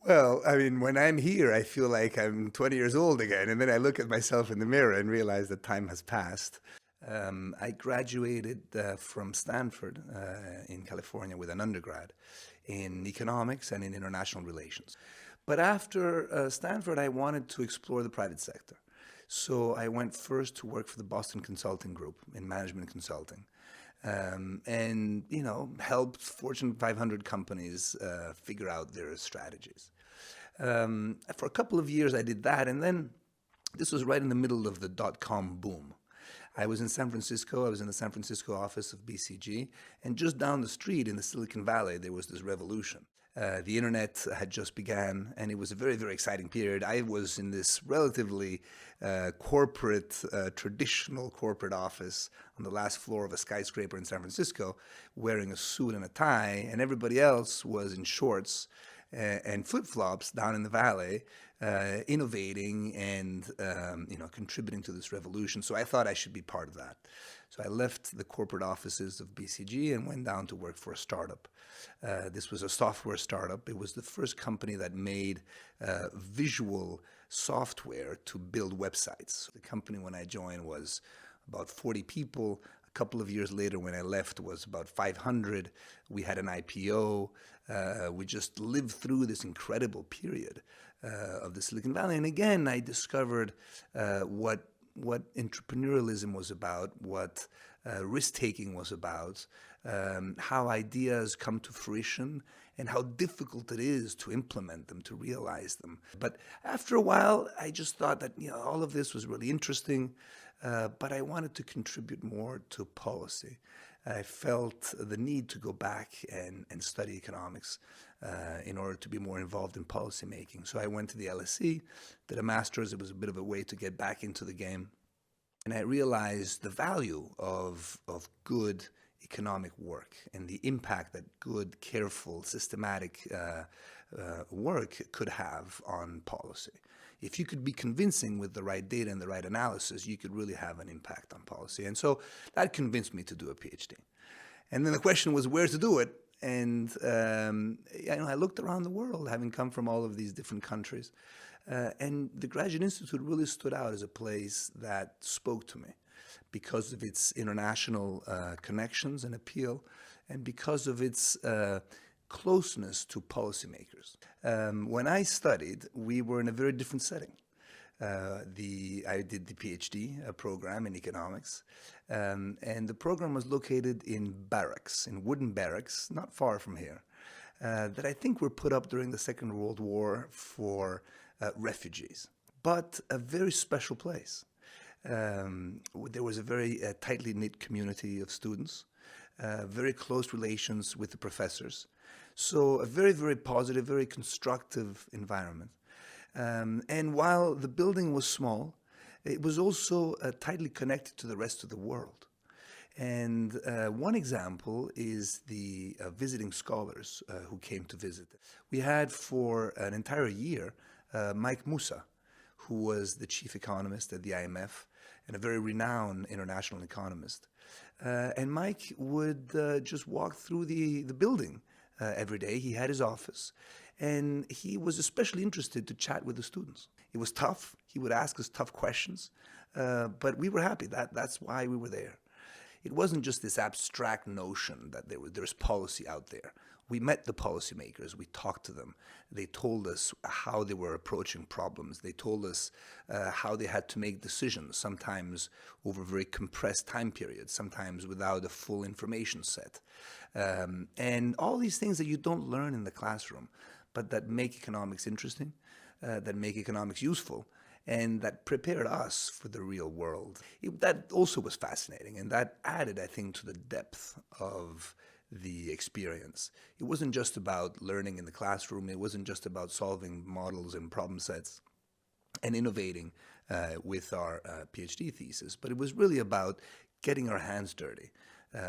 Well, I mean, when I'm here, I feel like I'm 20 years old again. And then I look at myself in the mirror and realize that time has passed. I graduated from Stanford in California with an undergrad in economics and in international relations. But after Stanford, I wanted to explore the private sector. So I went first to work for the Boston Consulting Group in management consulting. And helped Fortune 500 companies figure out their strategies. For a couple of years, I did that, and then this was right in the middle of the dotcom boom. I was in San Francisco. I was in the San Francisco office of BCG, and just down the street in the Silicon Valley, there was this revolution. The internet had just began, and it was a very, very exciting period. I was in this relatively corporate, traditional corporate office on the last floor of a skyscraper in San Francisco, wearing a suit and a tie, and everybody else was in shorts and flip-flops down in the valley, innovating and contributing to this revolution. So I thought I should be part of that. So I left the corporate offices of BCG and went down to work for a startup. This was a software startup. It was the first company that made visual software to build websites. The company when I joined was about 40 people. A couple of years later, when I left, was about 500. We had an IPO. We just lived through this incredible period of the Silicon Valley. And again, I discovered what entrepreneurialism was about, what risk-taking was about, how ideas come to fruition, and how difficult it is to implement them, to realize them. But after a while, I just thought that all of this was really interesting, but I wanted to contribute more to policy. I felt the need to go back and study economics in order to be more involved in policy making. So I went to the LSE, did a master's. It was a bit of a way to get back into the game. And I realized the value of good economic work and the impact that good, careful, systematic work could have on policy. If you could be convincing with the right data and the right analysis, you could really have an impact on policy. And so that convinced me to do a PhD. And then the question was where to do it. And I looked around the world, having come from all of these different countries. And the Graduate Institute really stood out as a place that spoke to me because of its international connections and appeal, and because of its closeness to policymakers. When I studied, we were in a very different setting. I did the PhD program in economics, and the program was located in barracks, in wooden barracks, not far from here, that I think were put up during the Second World War for refugees, but a very special place. There was a very tightly knit community of students, very close relations with the professors. So a very, very positive, very constructive environment. And while the building was small, it was also tightly connected to the rest of the world. And one example is the visiting scholars who came to visit. We had for an entire year Mike Musa, who was the chief economist at the IMF and a very renowned international economist. And Mike would just walk through the building every day. He had his office, and he was especially interested to chat with the students. It was tough. He would ask us tough questions, but we were happy. That's why we were there. It wasn't just this abstract notion that there's policy out there. We met the policymakers. We talked to them. They told us how they were approaching problems. They told us how they had to make decisions, sometimes over very compressed time periods, sometimes without a full information set. And all these things that you don't learn in the classroom, but that make economics interesting, that make economics useful, and that prepared us for the real world. That also was fascinating, and that added, I think, to the depth of the experience. It wasn't just about learning in the classroom. It wasn't just about solving models and problem sets and innovating with our PhD thesis, but it was really about getting our hands dirty,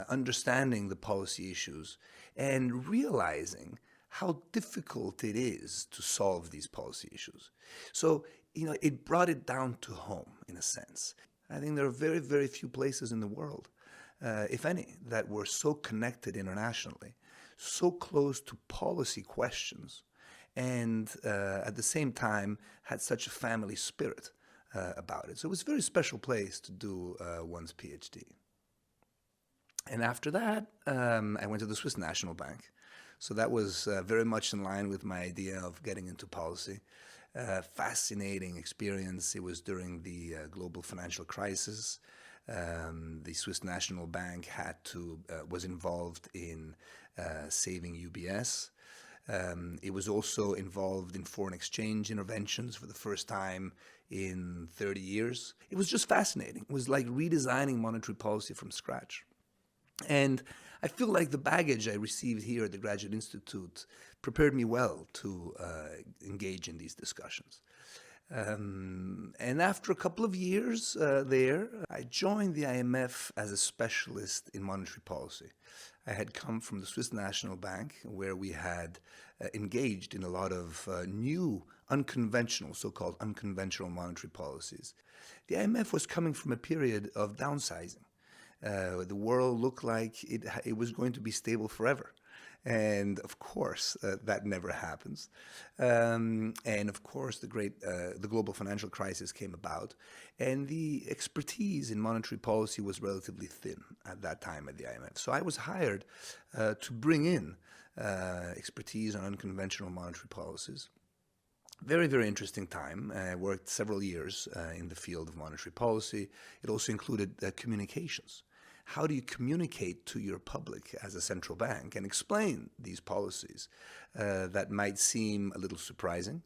understanding the policy issues, and realizing how difficult it is to solve these policy issues. So, it brought it down to home, in a sense. I think there are very, very few places in the world, if any, that were so connected internationally, so close to policy questions, and at the same time had such a family spirit about it. So it was a very special place to do one's PhD. And after that, I went to the Swiss National Bank. So that was very much in line with my idea of getting into policy. Fascinating experience. It was during the global financial crisis. The Swiss National Bank was involved in saving UBS. It was also involved in foreign exchange interventions for the first time in 30 years. It was just fascinating. It was like redesigning monetary policy from scratch. And I feel like the baggage I received here at the Graduate Institute prepared me well to engage in these discussions. And after a couple of years there, I joined the IMF as a specialist in monetary policy. I had come from the Swiss National Bank, where we had engaged in a lot of new, unconventional, so-called unconventional monetary policies. The IMF was coming from a period of downsizing. The world looked like it was going to be stable forever. And of course, that never happens. And of course, the global financial crisis came about, and the expertise in monetary policy was relatively thin at that time at the IMF. So I was hired to bring in expertise on unconventional monetary policies. Very, very interesting time. I worked several years in the field of monetary policy. It also included communications. How do you communicate to your public as a central bank and explain these policies that might seem a little surprising?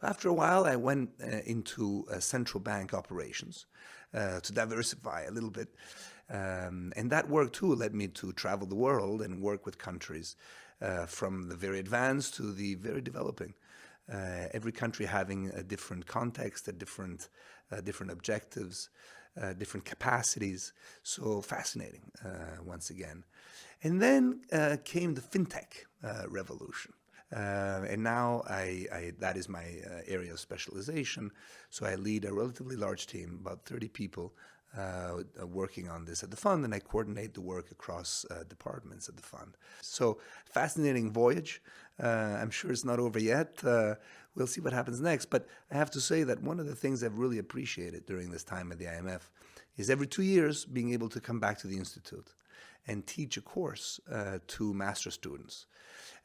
After a while, I went into central bank operations to diversify a little bit. And that work, too, led me to travel the world and work with countries from the very advanced to the very developing. Every country having a different context, different objectives, different capacities. So fascinating, once again. And then came the fintech revolution. And now that is my area of specialization. So I lead a relatively large team, about 30 people, working on this at the fund, and I coordinate the work across departments at the fund. So fascinating voyage. I'm sure it's not over yet. We'll see what happens next. But I have to say that one of the things I've really appreciated during this time at the IMF is every 2 years being able to come back to the Institute and teach a course to master students.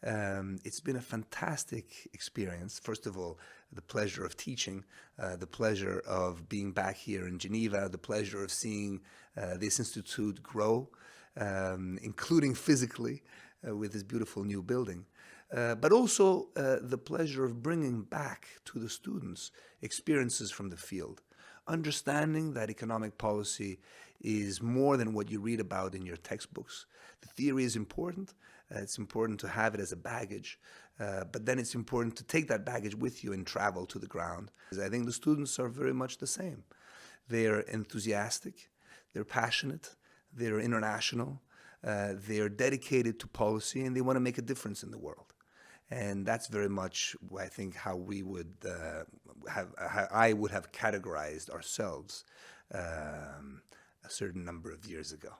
It's been a fantastic experience. First of all, the pleasure of teaching, the pleasure of being back here in Geneva, the pleasure of seeing this institute grow, including physically with this beautiful new building. But also the pleasure of bringing back to the students experiences from the field, understanding that economic policy is more than what you read about in your textbooks. The theory is important. It's important to have it as a baggage, but then it's important to take that baggage with you and travel to the ground. I think the students are very much the same. They're enthusiastic, they're passionate, they're international, they're dedicated to policy, and they want to make a difference in the world. And that's very much, I think, how we would how I would have categorized ourselves a certain number of years ago.